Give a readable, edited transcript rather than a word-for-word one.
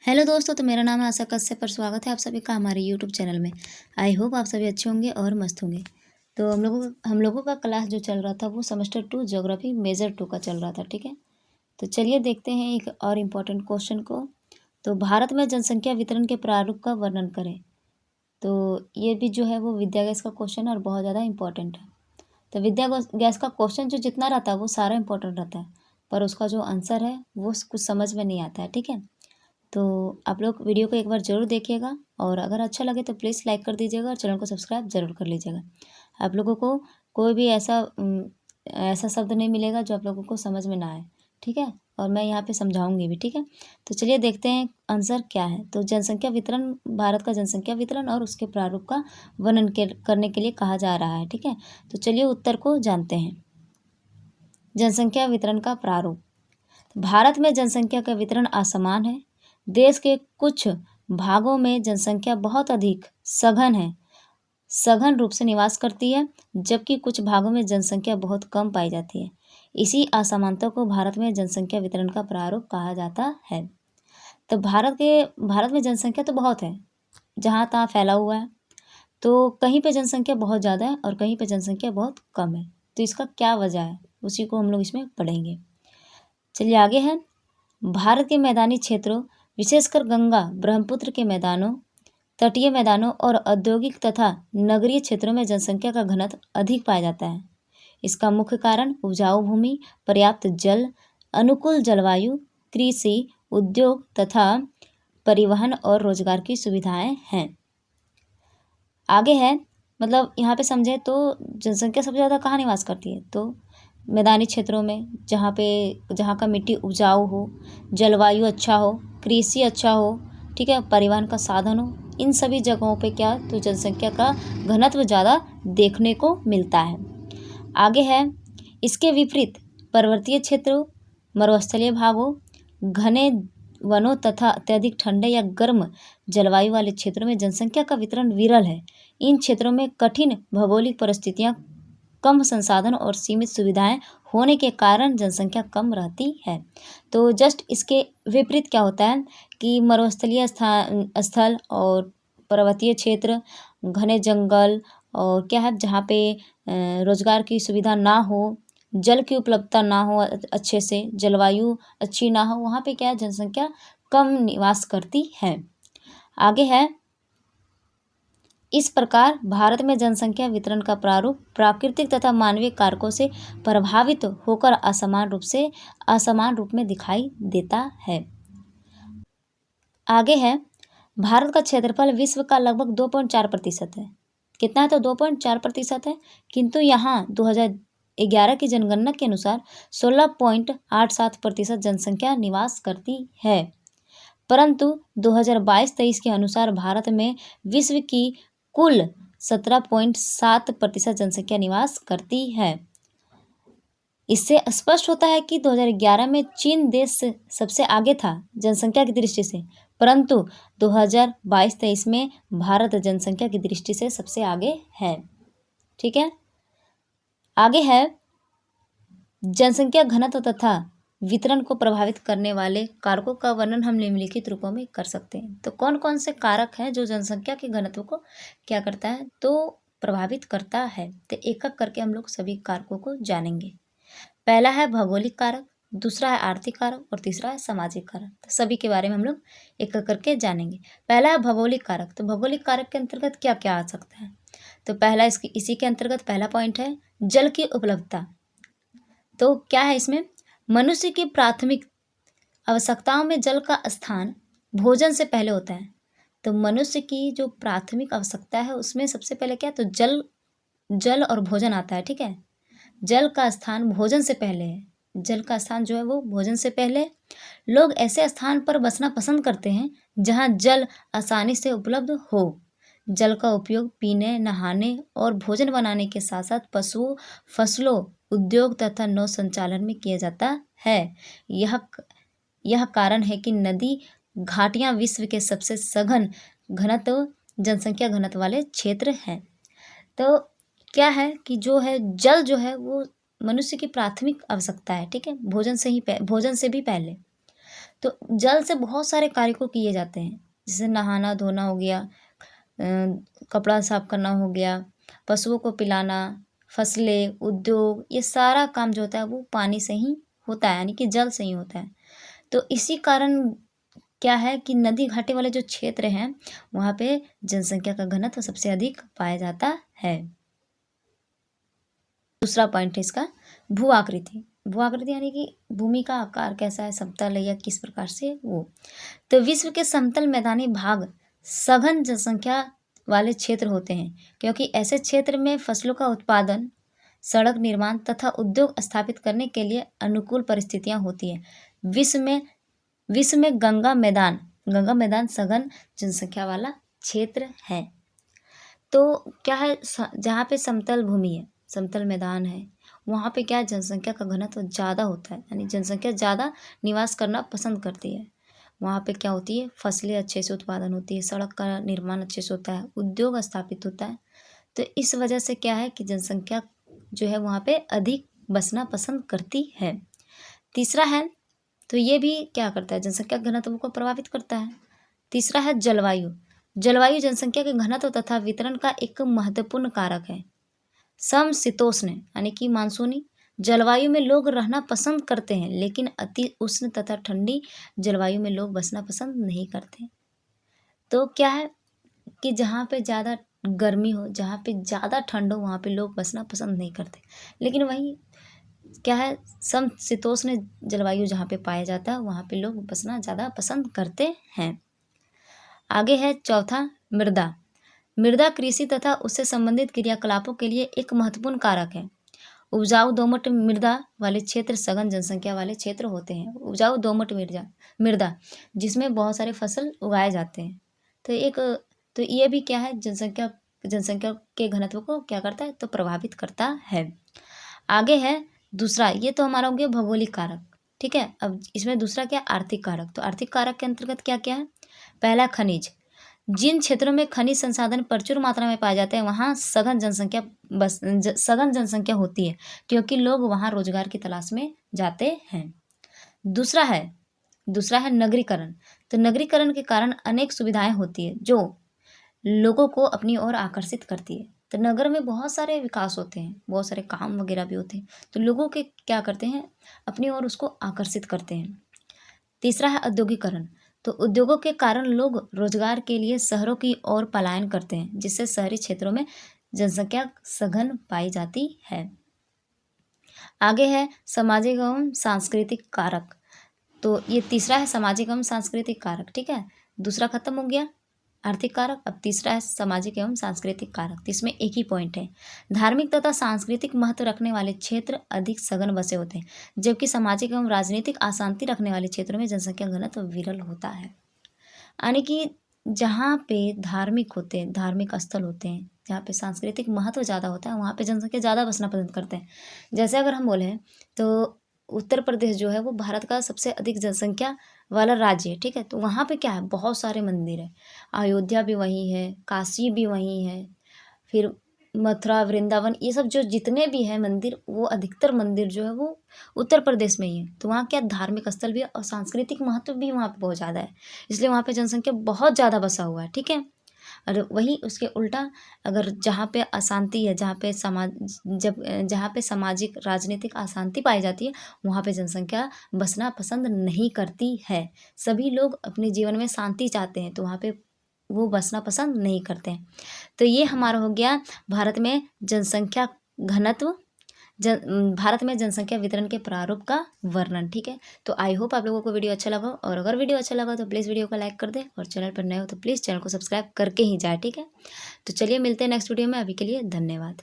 Hello दोस्तों, तो मेरा नाम है आशा कश्यप और स्वागत है आप सभी का हमारे यूट्यूब चैनल में। आई होप आप सभी अच्छे होंगे और मस्त होंगे। तो हम लोगों का क्लास जो चल रहा था वो सेमेस्टर 2 ज्योग्राफी मेजर 2 का चल रहा था, ठीक है। तो चलिए देखते हैं एक और इम्पोर्टेंट क्वेश्चन को। तो भारत में जनसंख्या वितरण के प्रारूप का वर्णन करें। तो ये भी जो है वो विद्या गैस का क्वेश्चन और बहुत ज़्यादा इंपॉर्टेंट है। तो विद्या गैस का क्वेश्चन जो जितना रहता है वो सारा इंपॉर्टेंट रहता है, पर उसका जो आंसर है वो कुछ समझ में नहीं आता है, ठीक है। तो आप लोग वीडियो को एक बार ज़रूर देखिएगा और अगर अच्छा लगे तो प्लीज़ लाइक कर दीजिएगा और चैनल को सब्सक्राइब ज़रूर कर लीजिएगा। आप लोगों को कोई भी ऐसा शब्द नहीं मिलेगा जो आप लोगों को समझ में ना आए, ठीक है। और मैं यहाँ पे समझाऊंगी भी, ठीक है। तो चलिए देखते हैं आंसर क्या है। तो जनसंख्या वितरण, भारत का जनसंख्या वितरण और उसके प्रारूप का वर्णन करने के लिए कहा जा रहा है, ठीक है। तो चलिए उत्तर को जानते हैं। जनसंख्या वितरण का प्रारूप। भारत में जनसंख्या का वितरण असमान है। देश के कुछ भागों में जनसंख्या बहुत अधिक सघन रूप से निवास करती है, जबकि कुछ भागों में जनसंख्या बहुत कम पाई जाती है। इसी असमानता को भारत में जनसंख्या वितरण का प्रारूप कहा जाता है। तो भारत में जनसंख्या तो बहुत है, जहाँ तहाँ फैला हुआ है। तो कहीं पे जनसंख्या बहुत ज़्यादा है और कहीं पे जनसंख्या बहुत कम है। तो इसका क्या वजह है, उसी को हम लोग इसमें पढ़ेंगे। चलिए आगे है। भारत के मैदानी क्षेत्रों, विशेषकर गंगा ब्रह्मपुत्र के मैदानों, तटीय मैदानों और औद्योगिक तथा नगरीय क्षेत्रों में जनसंख्या का घनत्व अधिक पाया जाता है। इसका मुख्य कारण उपजाऊ भूमि, पर्याप्त जल, अनुकूल जलवायु, कृषि, उद्योग तथा परिवहन और रोजगार की सुविधाएं हैं। आगे है, मतलब यहाँ पे समझे तो जनसंख्या सबसे ज़्यादा कहाँ निवास करती है, तो मैदानी क्षेत्रों में, जहाँ का मिट्टी उपजाऊ हो, जलवायु अच्छा हो, कृषि अच्छा हो, ठीक है, परिवहन का साधन हो। इन सभी जगहों पे क्या, तो जनसंख्या का घनत्व ज़्यादा देखने को मिलता है। आगे है, इसके विपरीत पर्वतीय क्षेत्रों, मरुस्थलीय भागों, घने वनों तथा अत्यधिक ठंडे या गर्म जलवायु वाले क्षेत्रों में जनसंख्या का वितरण विरल है। इन क्षेत्रों में कठिन भौगोलिक परिस्थितियां, कम संसाधन और सीमित सुविधाएं होने के कारण जनसंख्या कम रहती है। तो जस्ट इसके विपरीत क्या होता है कि मरुस्थलीय स्थल और पर्वतीय क्षेत्र, घने जंगल और क्या है, जहाँ पे रोजगार की सुविधा ना हो, जल की उपलब्धता ना हो, अच्छे से जलवायु अच्छी ना हो, वहाँ पे क्या है, जनसंख्या कम निवास करती है। आगे है, इस प्रकार भारत में जनसंख्या वितरण का प्रारूप प्राकृतिक तथा मानवीय कारकों से प्रभावित होकर असमान रूप में दिखाई देता है। आगे है, भारत का क्षेत्रफल विश्व का लगभग 2.4% है। कितना है, तो 2.4% है। किंतु यहाँ 2011 की जनगणना के अनुसार 16.87% जनसंख्या निवास करती है। परंतु 2022-23 के अनुसार भारत में विश्व की कुल 17.7% जनसंख्या निवास करती है। इससे स्पष्ट होता है कि 2011 में चीन देश सबसे आगे था जनसंख्या की दृष्टि से, परंतु 2022-23 में भारत जनसंख्या की दृष्टि से सबसे आगे है, ठीक है। आगे है, जनसंख्या घनत्व तथा वितरण को प्रभावित करने वाले कारकों का वर्णन हम निम्नलिखित रूपों में कर सकते हैं। तो कौन कौन से कारक हैं जो जनसंख्या के घनत्व को क्या करता है, तो प्रभावित करता है। तो एक एक करके हम लोग सभी कारकों को जानेंगे। पहला है भौगोलिक कारक, दूसरा है आर्थिक कारक और तीसरा है सामाजिक कारक। तो सभी के बारे में हम लोग एक एक करके जानेंगे। पहला है भौगोलिक कारक। तो भौगोलिक कारक के अंतर्गत क्या क्या आ सकता है, तो पहला इसी के अंतर्गत पहला पॉइंट है जल की उपलब्धता। तो क्या है इसमें, मनुष्य की प्राथमिक आवश्यकताओं में जल का स्थान भोजन से पहले होता है। तो मनुष्य की जो प्राथमिक आवश्यकता है उसमें सबसे पहले क्या, तो जल और भोजन आता है, ठीक है। जल का स्थान भोजन से पहले है। जल का स्थान जो है वो भोजन से पहले। लोग ऐसे स्थान पर बसना पसंद करते हैं जहाँ जल आसानी से उपलब्ध हो। जल का उपयोग पीने, नहाने और भोजन बनाने के साथ साथ पशुओं, फसलों, उद्योग तथा नौ संचालन में किया जाता है। यह कारण है कि नदी घाटियाँ विश्व के सबसे सघन जनसंख्या घनत्व वाले क्षेत्र हैं। तो क्या है कि जल जो है वो मनुष्य की प्राथमिक आवश्यकता है, ठीक है, भोजन से भी पहले। तो जल से बहुत सारे कार्य को किए जाते हैं, जैसे नहाना धोना हो गया, कपड़ा साफ करना हो गया, पशुओं को पिलाना, फसलें, उद्योग, ये सारा काम जो होता है वो पानी से ही होता है, यानी कि जल से ही होता है। तो इसी कारण क्या है कि नदी घाटी वाले जो क्षेत्र हैं वहाँ पे जनसंख्या का घनत्व सबसे अधिक पाया जाता है। दूसरा पॉइंट है इसका भू आकृति। भू आकृति यानी कि भूमि का आकार कैसा है, समतल है या किस प्रकार से वो। तो विश्व के समतल मैदानी भाग सघन जनसंख्या वाले क्षेत्र होते हैं, क्योंकि ऐसे क्षेत्र में फसलों का उत्पादन, सड़क निर्माण तथा उद्योग स्थापित करने के लिए अनुकूल परिस्थितियां होती है। विश्व में गंगा मैदान सघन जनसंख्या वाला क्षेत्र है। तो क्या है, जहाँ पे समतल भूमि है, समतल मैदान है, वहाँ पे क्या है, जनसंख्या का घनत्व ज़्यादा होता है, यानी जनसंख्या ज़्यादा निवास करना पसंद करती है। वहाँ पे क्या होती है, फसलें अच्छे से उत्पादन होती है, सड़क का निर्माण अच्छे से होता है, उद्योग स्थापित होता है। तो इस वजह से क्या है कि जनसंख्या जो है वहाँ पे अधिक बसना पसंद करती है। तीसरा है, तो ये भी क्या करता है, जनसंख्या घनत्व को प्रभावित करता है। तीसरा है जलवायु। जलवायु जनसंख्या के घनत्व तथा वितरण का एक महत्वपूर्ण कारक है। समशीतोष्ण यानी कि मानसूनी जलवायु में लोग रहना पसंद करते हैं, लेकिन अति उष्ण तथा ठंडी जलवायु में लोग बसना पसंद नहीं करते। तो क्या है कि जहाँ पे ज़्यादा गर्मी हो, जहाँ पे ज़्यादा ठंड हो, वहाँ पे लोग बसना पसंद नहीं करते। लेकिन वहीं क्या है, समशीतोष्ण जलवायु जहाँ पे पाया जाता है वहाँ पे लोग बसना ज़्यादा पसंद करते हैं। आगे है चौथा मृदा। मृदा कृषि तथा उससे संबंधित क्रियाकलापों के लिए एक महत्वपूर्ण कारक है। उपजाऊ दोमट मृदा वाले क्षेत्र सघन जनसंख्या वाले क्षेत्र होते हैं। उपजाऊ दोमट मृदा जिसमें बहुत सारे फसल उगाए जाते हैं। तो ये भी क्या है, जनसंख्या के घनत्व को क्या करता है, तो प्रभावित करता है। आगे है दूसरा, ये तो हमारा हो गया भौगोलिक कारक, ठीक है। अब इसमें दूसरा क्या, आर्थिक कारक। तो आर्थिक कारक के अंतर्गत क्या क्या है, पहला खनिज। जिन क्षेत्रों में खनिज संसाधन प्रचुर मात्रा में पाए जाते हैं वहाँ सघन जनसंख्या होती है, क्योंकि लोग वहाँ रोजगार की तलाश में जाते हैं। दूसरा है नगरीकरण। तो नगरीकरण के कारण अनेक सुविधाएं होती है जो लोगों को अपनी ओर आकर्षित करती है। तो नगर में बहुत सारे विकास होते हैं, बहुत सारे काम वगैरह भी होते हैं, तो लोगों के क्या करते हैं, अपनी ओर उसको आकर्षित करते हैं। तीसरा है औद्योगिकरण। तो उद्योगों के कारण लोग रोजगार के लिए शहरों की ओर पलायन करते हैं, जिससे शहरी क्षेत्रों में जनसंख्या सघन पाई जाती है। आगे है सामाजिक एवं सांस्कृतिक कारक। तो ये तीसरा है सामाजिक एवं सांस्कृतिक कारक, ठीक है। दूसरा खत्म हो गया आर्थिक कारक, अब तीसरा है सामाजिक एवं सांस्कृतिक कारक। तो इसमें एक ही पॉइंट है, धार्मिक तथा सांस्कृतिक महत्व रखने वाले क्षेत्र अधिक सघन बसे होते हैं, जबकि सामाजिक एवं राजनीतिक अशांति रखने वाले क्षेत्रों में जनसंख्या घनत्व विरल होता है। यानी कि जहाँ पे धार्मिक होते हैं, धार्मिक स्थल होते हैं, जहाँ पे सांस्कृतिक महत्व ज़्यादा होता है, वहाँ पे जनसंख्या ज़्यादा बसना पसंद करते हैं। जैसे अगर हम बोलें तो उत्तर प्रदेश जो है वो भारत का सबसे अधिक जनसंख्या वाला राज्य है, ठीक है। तो वहाँ पे क्या है, बहुत सारे मंदिर है, अयोध्या भी वहीं है, काशी भी वहीं है, फिर मथुरा वृंदावन, ये सब जो जितने भी हैं मंदिर, वो अधिकतर मंदिर जो है वो उत्तर प्रदेश में ही है। तो वहाँ क्या धार्मिक स्थल भी है और सांस्कृतिक महत्व भी वहाँ पे बहुत ज़्यादा है, इसलिए वहाँ पे जनसंख्या बहुत ज़्यादा बसा हुआ है, ठीक है। और वहीं उसके उल्टा अगर जहाँ पे अशांति है, जहाँ पे सामाजिक राजनीतिक अशांति पाई जाती है, वहाँ पे जनसंख्या बसना पसंद नहीं करती है। सभी लोग अपने जीवन में शांति चाहते हैं, तो वहाँ पे वो बसना पसंद नहीं करते हैं। तो ये हमारा हो गया भारत में जनसंख्या घनत्व, भारत में जनसंख्या वितरण के प्रारूप का वर्णन, ठीक है। तो आई होप आप लोगों को वीडियो अच्छा लगा, और अगर वीडियो अच्छा लगा तो प्लीज़ वीडियो को लाइक कर दें, और चैनल पर नए हो तो प्लीज़ चैनल को सब्सक्राइब करके ही जाए, ठीक है। तो चलिए मिलते हैं नेक्स्ट वीडियो में, अभी के लिए धन्यवाद।